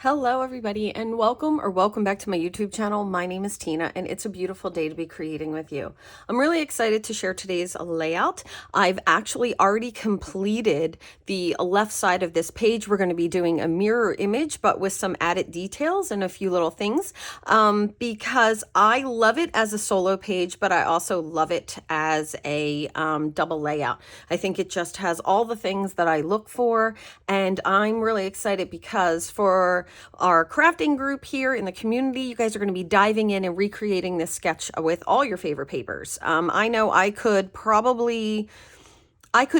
Hello everybody and welcome back to my YouTube channel. My name is Tina and it's a beautiful day to be creating with you. I'm really excited to share today's layout. I've actually already completed the left side of this page. We're going to be doing a mirror image but with some added details and a few little things because I love it as a solo page, but I also love it as a double layout. I think it just has all the things that I look for, and I'm really excited because for our crafting group here in the community, you guys are going to be diving in and recreating this sketch with all your favorite papers. I know I could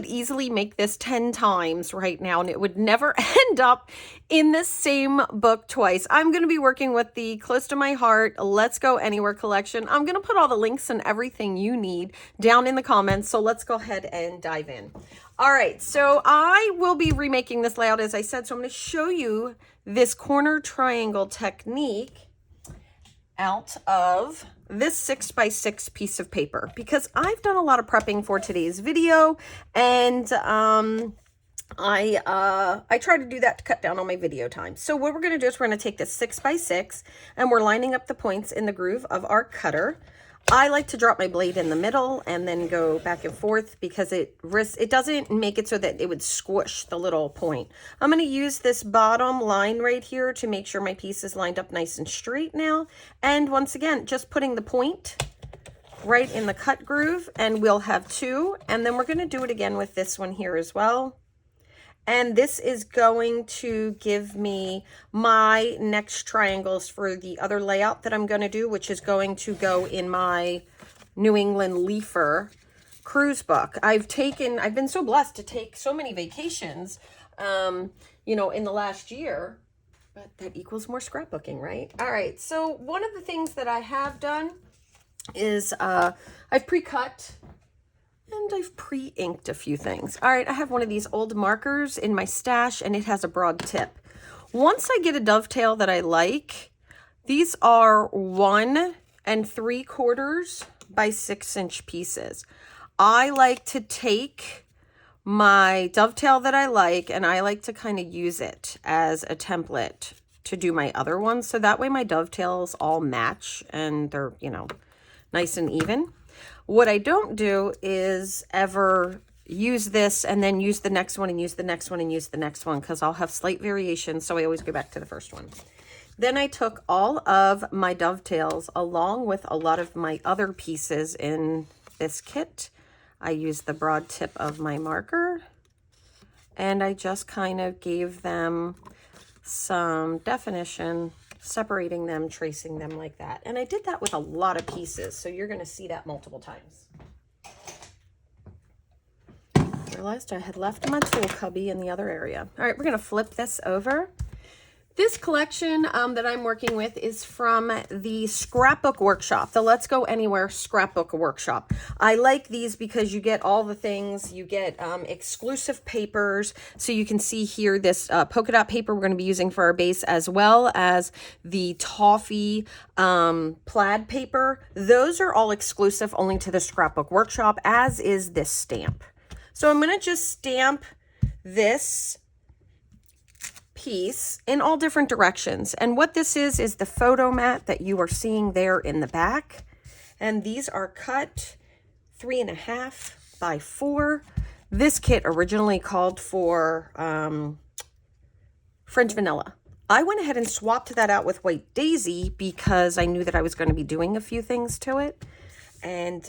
easily make this 10 times right now and it would never end up in the same book twice. I'm going to be working with the Close to My Heart Let's Go Anywhere collection. I'm going to put all the links and everything you need down in the comments. So let's go ahead and dive in. All right, so I will be remaking this layout, as I said. So I'm going to show you this corner triangle technique out of this 6x6 piece of paper because I've done a lot of prepping for today's video, and I try to do that to cut down on my video time. So what we're going to do is we're going to take this 6x6 and we're lining up the points in the groove of our cutter. I like to drop my blade in the middle and then go back and forth because it doesn't make it so that it would squish the little point. I'm going to use this bottom line right here to make sure my piece is lined up nice and straight now. And once again, just putting the point right in the cut groove, and we'll have two. And then we're going to do it again with this one here as well. And this is going to give me my next triangles for the other layout that I'm going to do, which is going to go in my New England Leafer cruise book. I've been so blessed to take so many vacations, in the last year, but that equals more scrapbooking, right? All right. So one of the things that I have done is I've pre-cut and I've pre-inked a few things. All right, I have one of these old markers in my stash and it has a broad tip. Once I get a dovetail that I like, these are 1 3/4 by 6-inch pieces. I like to take my dovetail that I like and I like to kind of use it as a template to do my other ones. So that way my dovetails all match and they're, nice and even. What I don't do is ever use this and then use the next one and use the next one and use the next one, because I'll have slight variations. So I always go back to the first one. Then I took all of my dovetails along with a lot of my other pieces in this kit. I used the broad tip of my marker and I just kind of gave them some definition, separating them, tracing them like that. And I did that with a lot of pieces, so you're going to see that multiple times. Realized I had left my tool cubby in the other area. All right, we're going to flip this over. This collection that I'm working with is from the Scrapbook Workshop, the Let's Go Anywhere Scrapbook Workshop. I like these because you get all the things. You get exclusive papers. So you can see here this polka dot paper we're going to be using for our base, as well as the toffee plaid paper. Those are all exclusive only to the Scrapbook Workshop, as is this stamp. So I'm going to just stamp this piece in all different directions. And what this is the photo mat that you are seeing there in the back. And these are cut 3.5 by 4. This kit originally called for French vanilla. I went ahead and swapped that out with white daisy because I knew that I was going to be doing a few things to it. And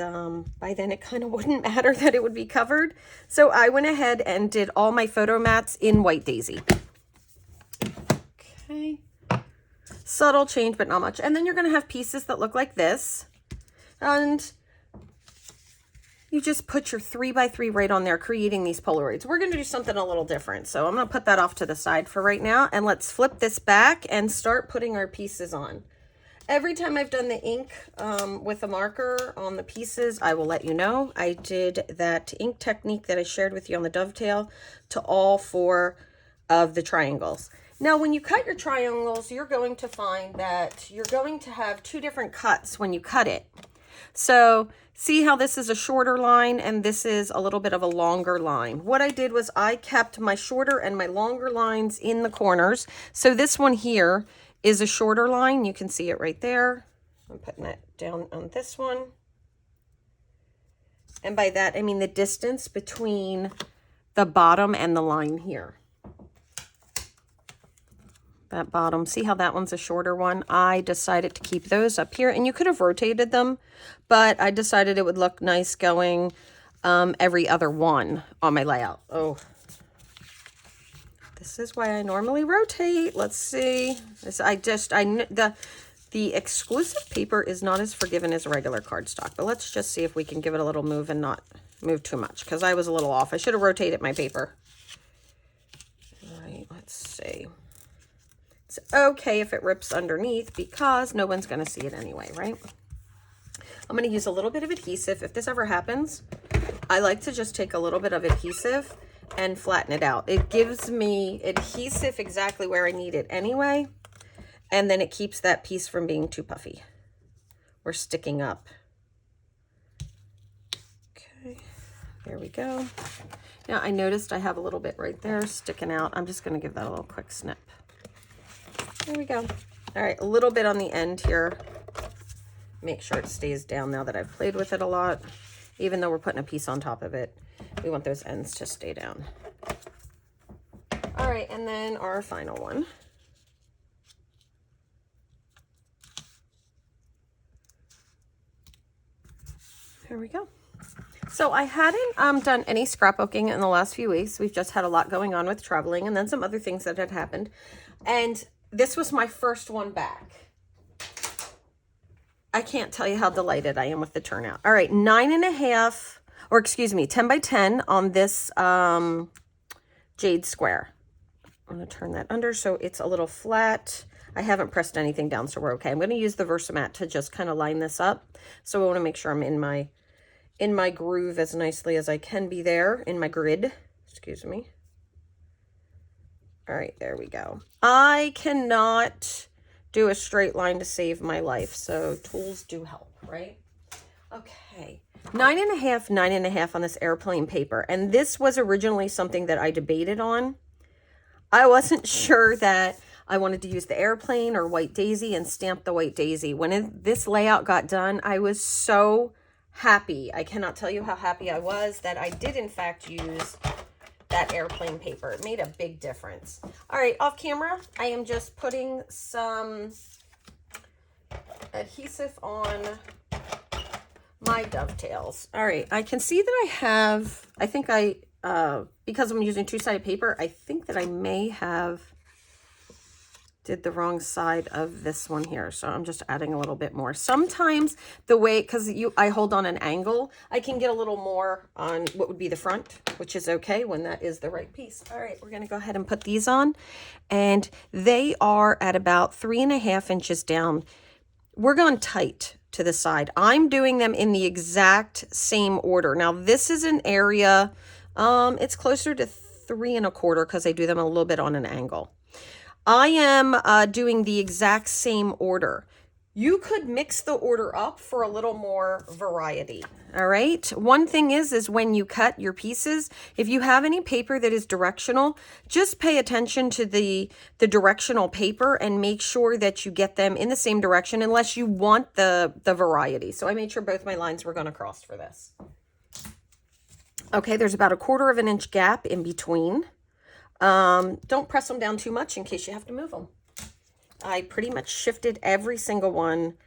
by then it kind of wouldn't matter that it would be covered. So I went ahead and did all my photo mats in white daisy. Okay, subtle change, but not much. And then you're going to have pieces that look like this. And you just put your 3x3 right on there, creating these Polaroids. We're going to do something a little different. So I'm going to put that off to the side for right now. And let's flip this back and start putting our pieces on. Every time I've done the ink with a marker on the pieces, I will let you know. I did that ink technique that I shared with you on the dovetail to all 4 of the triangles. Now, when you cut your triangles, you're going to find that you're going to have 2 different cuts when you cut it. So see how this is a shorter line and this is a little bit of a longer line. What I did was I kept my shorter and my longer lines in the corners. So this one here is a shorter line. You can see it right there. I'm putting it down on this one. And by that, I mean the distance between the bottom and the line here. That bottom, see how that one's a shorter one? I decided to keep those up here, and you could have rotated them, but I decided it would look nice going every other one on my layout. Oh, this is why I normally rotate. Let's see. The exclusive paper is not as forgiving as regular cardstock, but let's just see if we can give it a little move and not move too much, because I was a little off. I should have rotated my paper. All right, let's see. It's okay if it rips underneath because no one's going to see it anyway, right? I'm going to use a little bit of adhesive. If this ever happens, I like to just take a little bit of adhesive and flatten it out. It gives me adhesive exactly where I need it anyway, and then it keeps that piece from being too puffy or sticking up. Okay, there we go. Now I noticed I have a little bit right there sticking out. I'm just going to give that a little quick snip. There we go. All right, a little bit on the end here. Make sure it stays down now that I've played with it a lot. Even though we're putting a piece on top of it, we want those ends to stay down. All right, and then our final one. Here we go. So I hadn't done any scrapbooking in the last few weeks. We've just had a lot going on with traveling and then some other things that had happened. And this was my first one back. I can't tell you how delighted I am with the turnout. All right, 9.5, or excuse me, 10 by 10 on this jade square. I'm going to turn that under so it's a little flat. I haven't pressed anything down, so we're okay. I'm going to use the Versamat to just kind of line this up. So I want to make sure I'm in my groove as nicely as I can be there, in my grid, excuse me. All right, there we go. I cannot do a straight line to save my life, so tools do help, right? Okay, 9.5, 9.5 on this airplane paper. And this was originally something that I debated on. I wasn't sure that I wanted to use the airplane or white daisy and stamp the white daisy. When this layout got done, I was so happy. I cannot tell you how happy I was that I did in fact use that airplane paper. It made a big difference. All right, off camera, I am just putting some adhesive on my dovetails. All right, I can see that I have, I think because I'm using two-sided paper, I think that I may have did the wrong side of this one here. So I'm just adding a little bit more. Sometimes the way, because I hold on an angle, I can get a little more on what would be the front, which is okay when that is the right piece. All right, we're going to go ahead and put these on. And they are at about 3.5 inches down. We're going tight to the side. I'm doing them in the exact same order. Now this is an area, it's closer to 3 1/4 because I do them a little bit on an angle. I am doing the exact same order. You could mix the order up for a little more variety. All right. One thing is when you cut your pieces, if you have any paper that is directional, just pay attention to the directional paper and make sure that you get them in the same direction unless you want the variety. So I made sure both my lines were going to cross for this. Okay. There's about 1/4 inch gap in between. Don't press them down too much in case you have to move them. I pretty much shifted every single one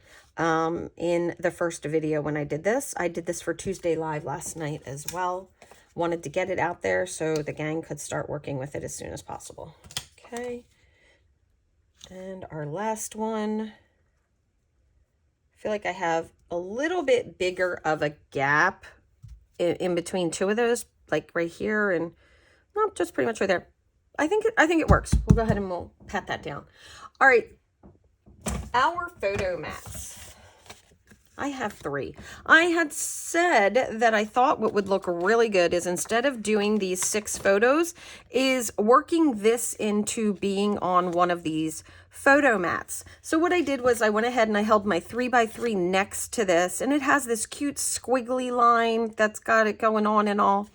in the first video when I did this. I did this for Tuesday Live last night as well. Wanted to get it out there so the gang could start working with it as soon as possible. Okay. And our last one. I feel like I have a little bit bigger of a gap in between two of those, like right here and well, just pretty much right there. I think it works. We'll go ahead and we'll pat that down. All right, our photo mats. I have 3. I had said that I thought what would look really good is instead of doing these 6 photos is working this into being on one of these photo mats. So what I did was I went ahead and I held my 3x3 next to this, and it has this cute squiggly line that's got it going on and all.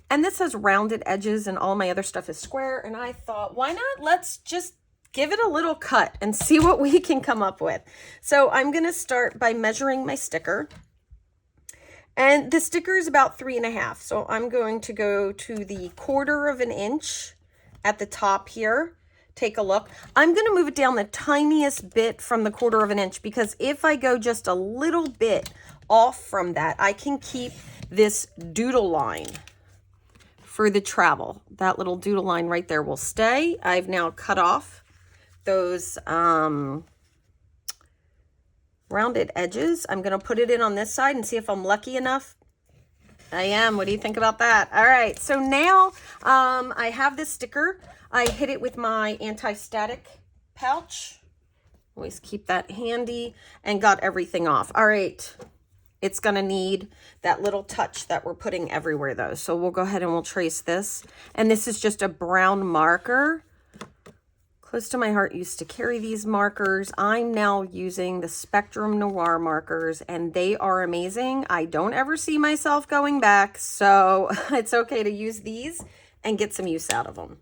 And this has rounded edges and all my other stuff is square. And I thought, why not? Let's just give it a little cut and see what we can come up with. So I'm going to start by measuring my sticker. And the sticker is about 3.5. So I'm going to go to the 1/4 inch at the top here. Take a look. I'm going to move it down the tiniest bit from the 1/4 inch, because if I go just a little bit off from that, I can keep this doodle line for the travel. That little doodle line right there will stay. I've now cut off those rounded edges. I'm going to put it in on this side and see if I'm lucky enough. I am. What do you think about that? All right. So now I have this sticker. I hit it with my anti-static pouch. Always keep that handy, and got everything off. All right. It's going to need that little touch that we're putting everywhere though. So we'll go ahead and we'll trace this. And this is just a brown marker. Close to my heart used to carry these markers. I'm now using the Spectrum Noir markers, and they are amazing. I don't ever see myself going back, so it's okay to use these and get some use out of them.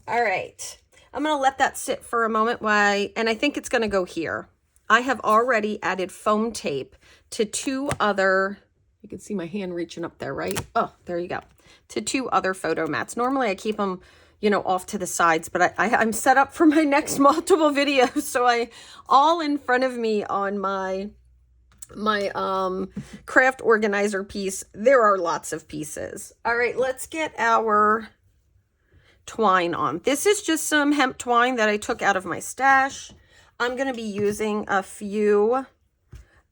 All right, I'm gonna let that sit for a moment and I think it's gonna go here. I have already added foam tape to 2 other, you can see my hand reaching up there, right? Oh, there you go. To 2 other photo mats. Normally I keep them, you know, off to the sides, but I'm set up for my next multiple videos. So all in front of me on my craft organizer piece, there are lots of pieces. All right, let's get our twine on. This is just some hemp twine that I took out of my stash. I'm going to be using a few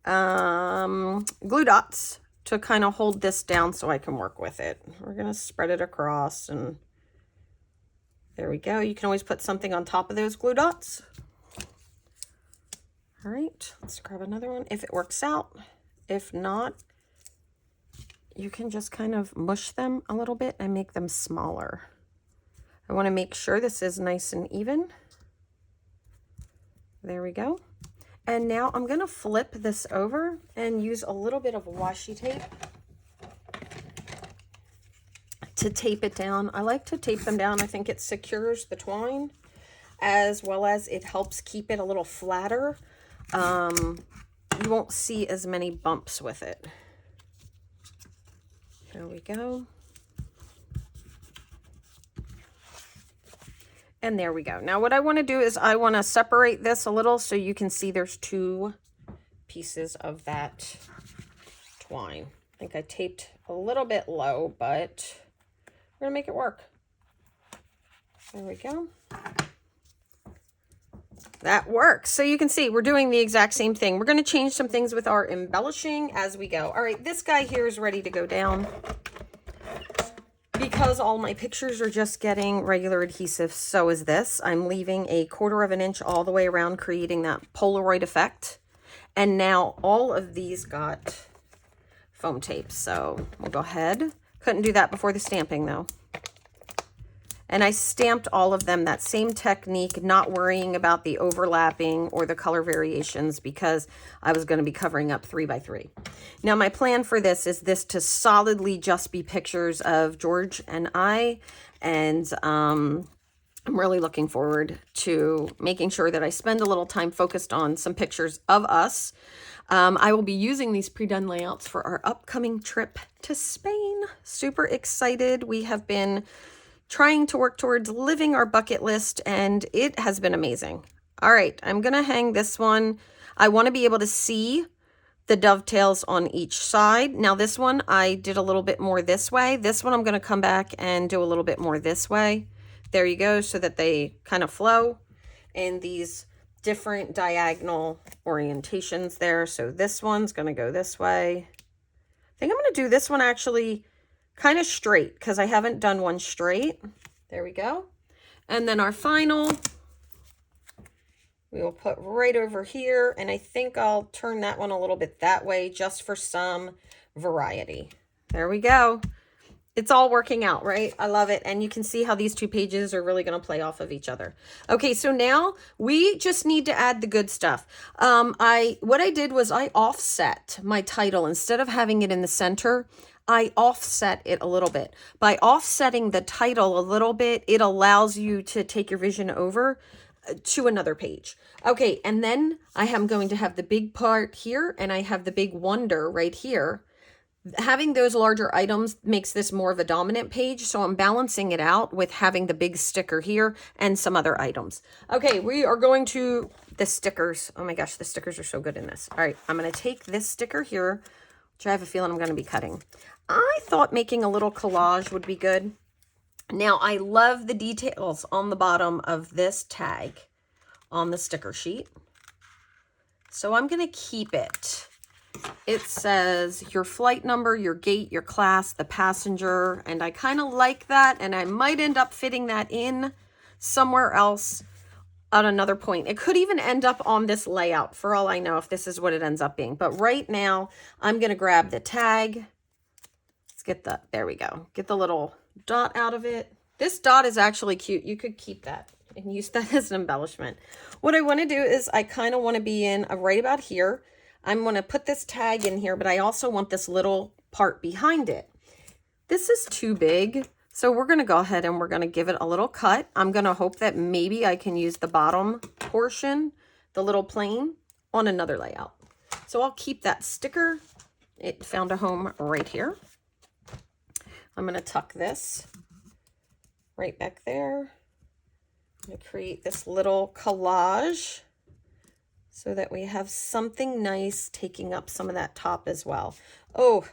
glue dots to kind of hold this down so I can work with it. We're going to spread it across, and there we go. You can always put something on top of those glue dots. All right, let's grab another one if it works out. If not, you can just kind of mush them a little bit and make them smaller. I want to make sure this is nice and even. There we go. And now I'm going to flip this over and use a little bit of washi tape to tape it down. I like to tape them down. I think it secures the twine as well as it helps keep it a little flatter. You won't see as many bumps with it. There we go. And there we go. Now what I want to do is I want to separate this a little so you can see there's 2 pieces of that twine. I think I taped a little bit low, but we're going to make it work. There we go. That works. So you can see we're doing the exact same thing. We're going to change some things with our embellishing as we go. All right, this guy here is ready to go down. Because all my pictures are just getting regular adhesive, so is this. I'm leaving a 1/4 inch all the way around, creating that Polaroid effect. And now all of these got foam tape, so we'll go ahead. Couldn't do that before the stamping though. And I stamped all of them that same technique, not worrying about the overlapping or the color variations because I was going to be covering up 3x3. Now my plan for this is this to solidly just be pictures of George and I, and I'm really looking forward to making sure that I spend a little time focused on some pictures of us. I will be using these pre-done layouts for our upcoming trip to Spain. Super excited. We have been trying to work towards living our bucket list, and it has been amazing. All right, I'm gonna hang this one. I want to be able to see the dovetails on each side. Now this one, I did a little bit more this way. This one, I'm gonna come back and do a little bit more this way. There you go, so that they kind of flow in these different diagonal orientations there. So this one's gonna go this way. I think I'm gonna do this one actually kind of straight because I haven't done one straight. There we go. And then our final we will put right over here, and I think I'll turn that one a little bit that way just for some variety. There we go. It's all working out, right? I love it. And you can see how these two pages are really going to play off of each other. Okay, so now we just need to add the good stuff. What I did was I offset my title. Instead of having it in the center, I offset it a little bit. By offsetting the title a little bit, it allows you to take your vision over to another page. Okay, and then I am going to have the big part here, and I have the big wonder right here. Having those larger items makes this more of a dominant page, so I'm balancing it out with having the big sticker here and some other items. Okay, we are going to the stickers. Oh my gosh, the stickers are so good in this. All right, I'm going to take this sticker here, which I have a feeling I'm going to be cutting. I thought making a little collage would be good. Now, I love the details on the bottom of this tag on the sticker sheet, so I'm going to keep it. It says your flight number, your gate, your class, the passenger, and I kind of like that, and I might end up fitting that in somewhere else at another point. It could even end up on this layout for all I know if this is what it ends up being. But right now, I'm going to grab the tag. Let's get the, there we go. Get the little dot out of it. This dot is actually cute. You could keep that and use that as an embellishment. What I want to do is I kind of want to be in right about here. I'm going to put this tag in here, but I also want this little part behind it. This is too big, so we're going to go ahead and we're going to give it a little cut. I'm going to hope that maybe I can use the bottom portion, the little plane, on another layout. So I'll keep that sticker. It found a home right here. I'm going to tuck this right back there. I'm going to create this little collage so that we have something nice taking up some of that top as well. Oh,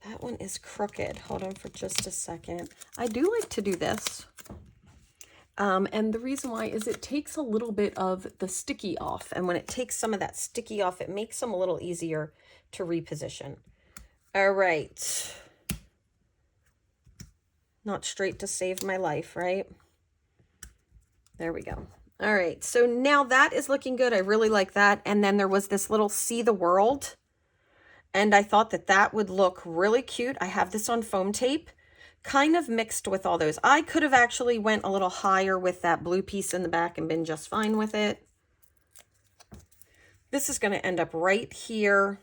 that one is crooked. Hold on for just a second. I do like to do this. And the reason why is it takes a little bit of the sticky off. And when it takes some of that sticky off, it makes them a little easier to reposition. All right. Not straight to save my life, right? There we go. All right, so now that is looking good. I really like that. And then there was this little see the world. And I thought that that would look really cute. I have this on foam tape, kind of mixed with all those. I could have actually went a little higher with that blue piece in the back and been just fine with it. This is going to end up right here.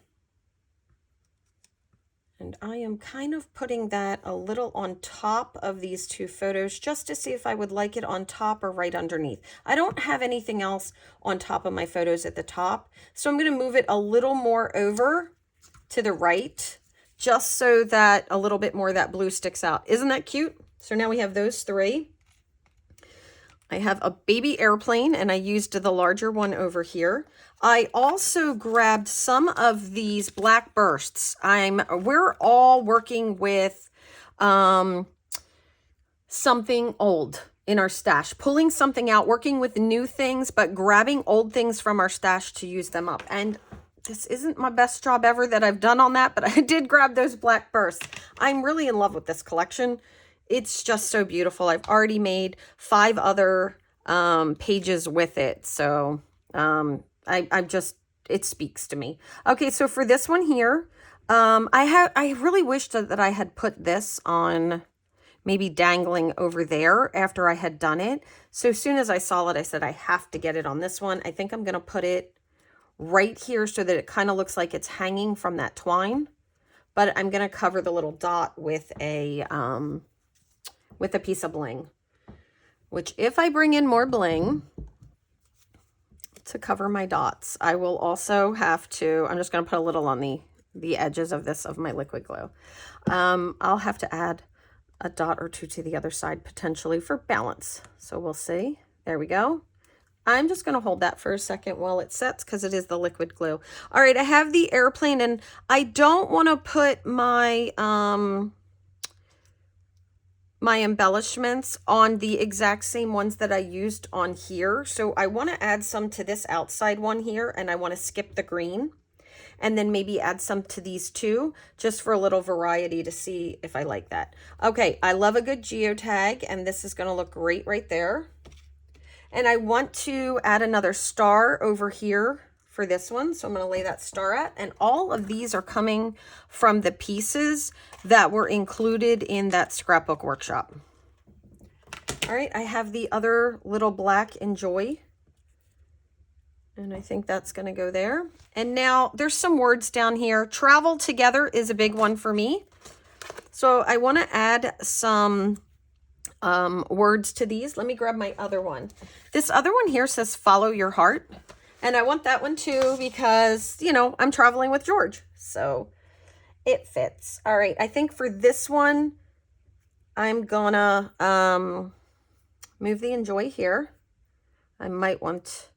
And I am kind of putting that a little on top of these two photos just to see if I would like it on top or right underneath. I don't have anything else on top of my photos at the top, so I'm going to move it a little more over to the right just so that a little bit more of that blue sticks out. Isn't that cute? So now we have those three. I have a baby airplane, and I used the larger one over here. I also grabbed some of these black bursts. We're all working with something old in our stash, pulling something out, working with new things, but grabbing old things from our stash to use them up. And this isn't my best job ever that I've done on that, but I did grab those black bursts. I'm really in love with this collection. It's just so beautiful. I've already made 5 other pages with it. So it speaks to me. Okay, so for this one here, I really wished that I had put this on maybe dangling over there after I had done it. So as soon as I saw it, I said, I have to get it on this one. I think I'm going to put it right here so that it kind of looks like it's hanging from that twine. But I'm going to cover the little dot with a piece of bling, which if I bring in more bling to cover my dots, I will also have to, I'm just going to put a little on the edges of this, of my liquid glue. I'll have to add a dot or two to the other side potentially for balance. So we'll see. There we go. I'm just going to hold that for a second while it sets because it is the liquid glue. All right, I have the airplane, and I don't want to put my my embellishments on the exact same ones that I used on here. So I want to add some to this outside one here, and I want to skip the green and then maybe add some to these two just for a little variety to see if I like that. Okay, I love a good geotag, and this is going to look great right there. And I want to add another star over here for this one. So I'm going to lay that star at, and all of these are coming from the pieces that were included in that scrapbook workshop. All right, I have the other little black Enjoy, and I think that's going to go there. And now there's some words down here. Travel together is a big one for me. So I want to add some words to these. Let me grab my other one. This other one here says follow your heart. And I want that one too because, you know, I'm traveling with George. So it fits. All right. I think for this one, I'm gonna move the Enjoy here. I might want,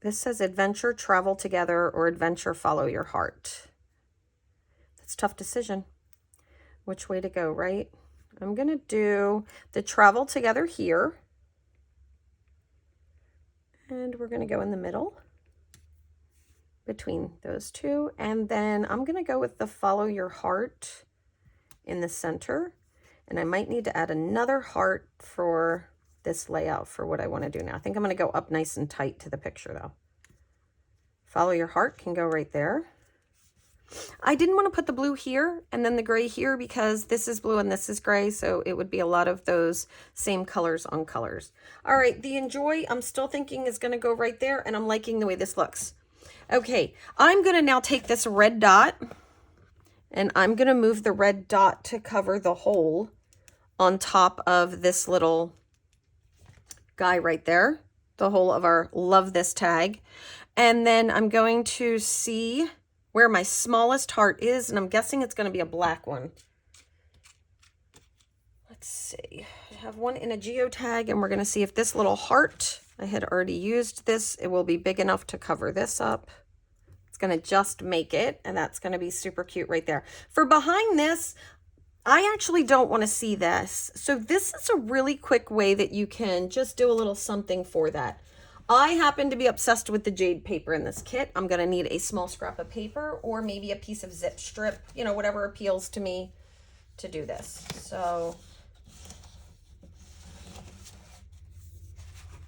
this says adventure, travel together, or adventure, follow your heart. That's a tough decision. Which way to go, right? I'm going to do the travel together here. And we're going to go in the middle between those two. And then I'm going to go with the follow your heart in the center. And I might need to add another heart for this layout for what I want to do now. I think I'm going to go up nice and tight to the picture though. Follow your heart can go right there. I didn't want to put the blue here and then the gray here because this is blue and this is gray, so it would be a lot of those same colors on colors. All right, the Enjoy, I'm still thinking is going to go right there, and I'm liking the way this looks. Okay, I'm going to now take this red dot, and I'm going to move the red dot to cover the hole on top of this little guy right there, the whole of our love this tag. And then I'm going to see where my smallest heart is, and I'm guessing it's going to be a black one. Let's see. I have one in a geotag, and we're going to see if this little heart, I had already used this, it will be big enough to cover this up. It's going to just make it, and that's going to be super cute right there. For behind this, I actually don't want to see this. So this is a really quick way that you can just do a little something for that. I happen to be obsessed with the jade paper in this kit. I'm going to need a small scrap of paper or maybe a piece of zip strip, you know, whatever appeals to me to do this. So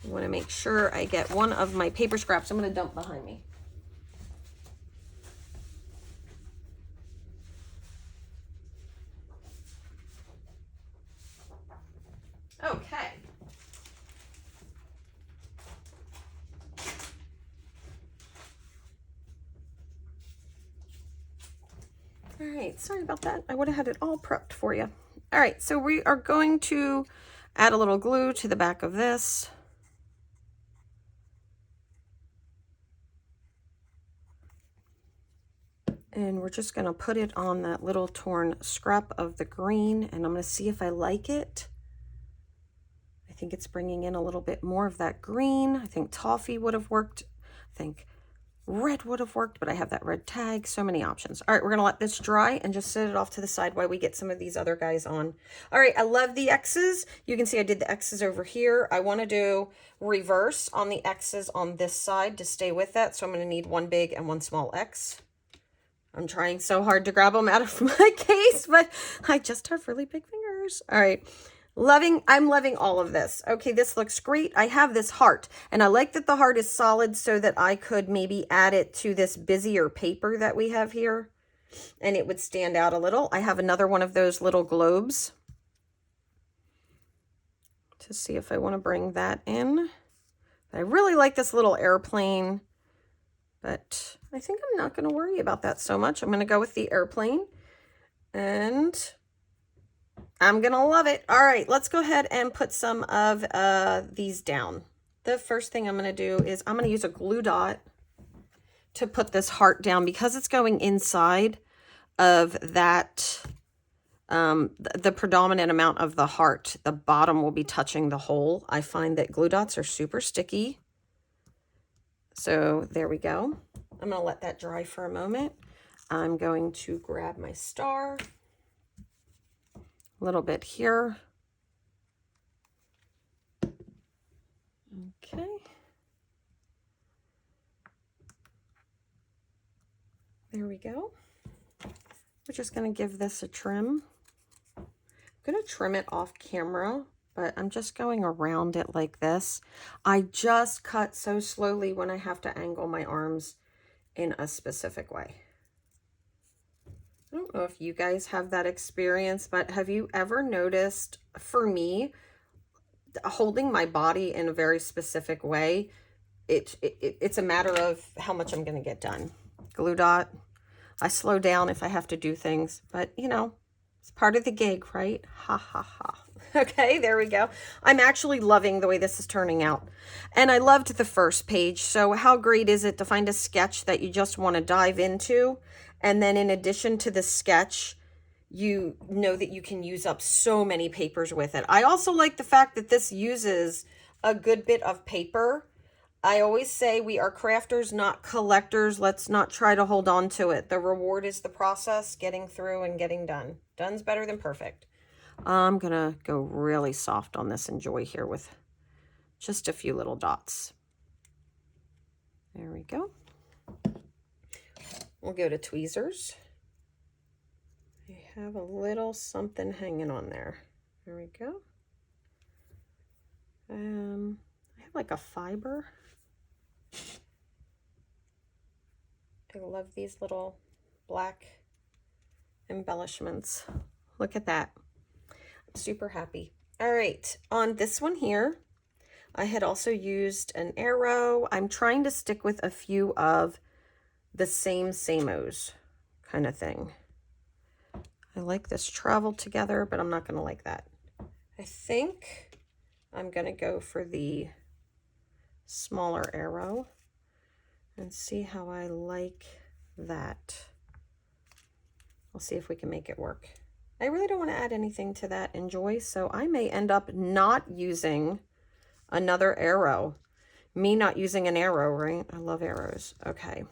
I want to make sure I get one of my paper scraps I'm going to dump behind me. Okay. All right, sorry about that. I would have had it all prepped for you. All right, so we are going to add a little glue to the back of this. And we're just going to put it on that little torn scrap of the green, and I'm going to see if I like it. I think it's bringing in a little bit more of that green. I think toffee would have worked. I think red would have worked, but I have that red tag. So many options. All right, we're going to let this dry and just set it off to the side while we get some of these other guys on. All right, I love the X's. You can see I did the X's over here. I want to do reverse on the X's on this side to stay with that. So I'm going to need one big and one small X. I'm trying so hard to grab them out of my case, but I just have really big fingers. All right. I'm loving all of this. Okay, this looks great. I have this heart, and I like that the heart is solid so that I could maybe add it to this busier paper that we have here, and it would stand out a little. I have another one of those little globes to see if I want to bring that in. I really like this little airplane, but I think I'm not going to worry about that so much. I'm going to go with the airplane, and I'm going to love it. All right, let's go ahead and put some of these down. The first thing I'm going to do is I'm going to use a glue dot to put this heart down because it's going inside of that, the predominant amount of the heart. The bottom will be touching the hole. I find that glue dots are super sticky. So there we go. I'm going to let that dry for a moment. I'm going to grab my star. A little bit here. Okay. There we go. We're just going to give this a trim. I'm going to trim it off camera but I'm just going around it like this. I just cut so slowly when I have to angle my arms in a specific way. I don't know if you guys have that experience, but have you ever noticed, for me, holding my body in a very specific way, it's a matter of how much I'm going to get done. Glue dot. I slow down if I have to do things, but you know, it's part of the gig, right? Ha ha ha. Okay, there we go. I'm actually loving the way this is turning out. And I loved the first page. So how great is it to find a sketch that you just want to dive into? And then in addition to the sketch, you know that you can use up so many papers with it. I also like the fact that this uses a good bit of paper. I always say we are crafters, not collectors. Let's not try to hold on to it. The reward is the process, getting through and getting done. Done's better than perfect. I'm going to go really soft on this Enjoy here with just a few little dots. There we go. We'll go to tweezers. I have a little something hanging on there. There we go. I have like a fiber. I love these little black embellishments. Look at that. I'm super happy. All right, on this one here, I had also used an arrow. I'm trying to stick with a few of the same-os kind of thing. I like this travel together, but I'm not going to like that. I think I'm going to go for the smaller arrow and see how I like that. We'll see if we can make it work. I really don't want to add anything to that Enjoy, so I may end up not using another arrow. Me not using an arrow, right? I love arrows. Okay.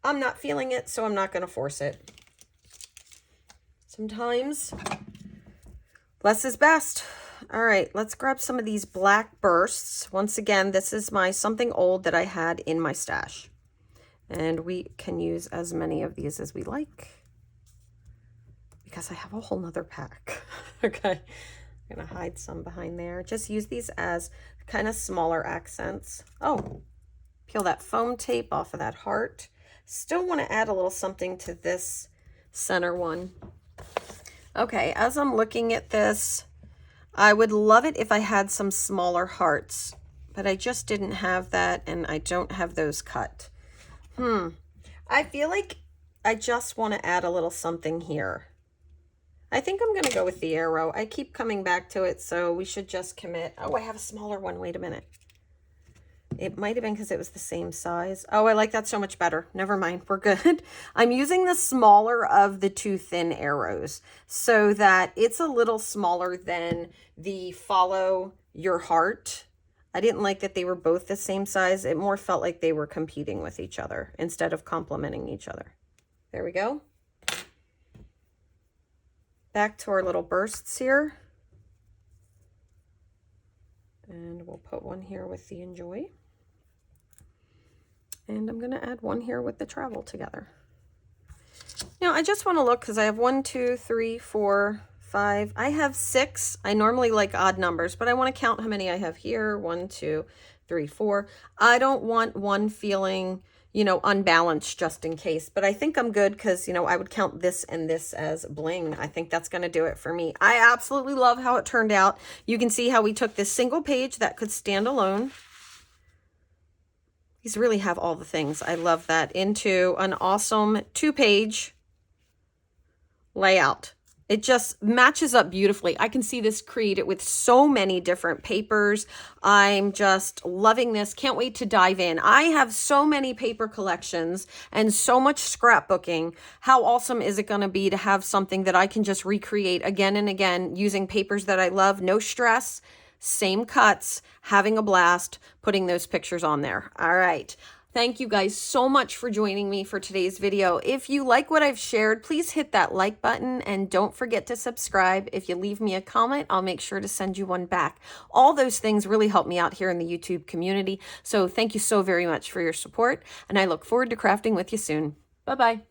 I'm not feeling it, so I'm not going to force it. Sometimes less is best. All right, let's grab some of these black bursts. Once again, this is my something old that I had in my stash. And we can use as many of these as we like, because I have a whole nother pack. Okay, I'm gonna hide some behind there. Just use these as kind of smaller accents. Oh, peel that foam tape off of that heart. Still want to add a little something to this center one. Okay, as I'm looking at this, I would love it if I had some smaller hearts, but I just didn't have that, and I don't have those cut. I feel like I just want to add a little something here. I think I'm going to go with the arrow. I keep coming back to it, so we should just commit. Oh, I have a smaller one. Wait a minute. It might have been because it was the same size. Oh, I like that so much better. Never mind. We're good. I'm using the smaller of the two thin arrows so that it's a little smaller than the Follow Your Heart. I didn't like that they were both the same size. It more felt like they were competing with each other instead of complementing each other. There we go. Back to our little bursts here. And we'll put one here with the Enjoy. And I'm going to add one here with the travel together. Now, I just want to look because I have 1, 2, 3, 4, 5. I have 6. I normally like odd numbers, but I want to count how many I have here. 1, 2, 3, 4. I don't want one feeling, you know, unbalanced just in case, but I think I'm good because, you know, I would count this and this as bling. I think that's going to do it for me. I absolutely love how it turned out. You can see how we took this single page that could stand alone. These really have all the things. I love that. Into an awesome 2-page layout. It just matches up beautifully. I can see this created with so many different papers. I'm just loving this. Can't wait to dive in. I have so many paper collections and so much scrapbooking. How awesome is it going to be to have something that I can just recreate again and again using papers that I love? No stress, same cuts, having a blast, putting those pictures on there. All right. Thank you guys so much for joining me for today's video. If you like what I've shared, please hit that like button and don't forget to subscribe. If you leave me a comment, I'll make sure to send you one back. All those things really help me out here in the YouTube community. So thank you so very much for your support, and I look forward to crafting with you soon. Bye-bye.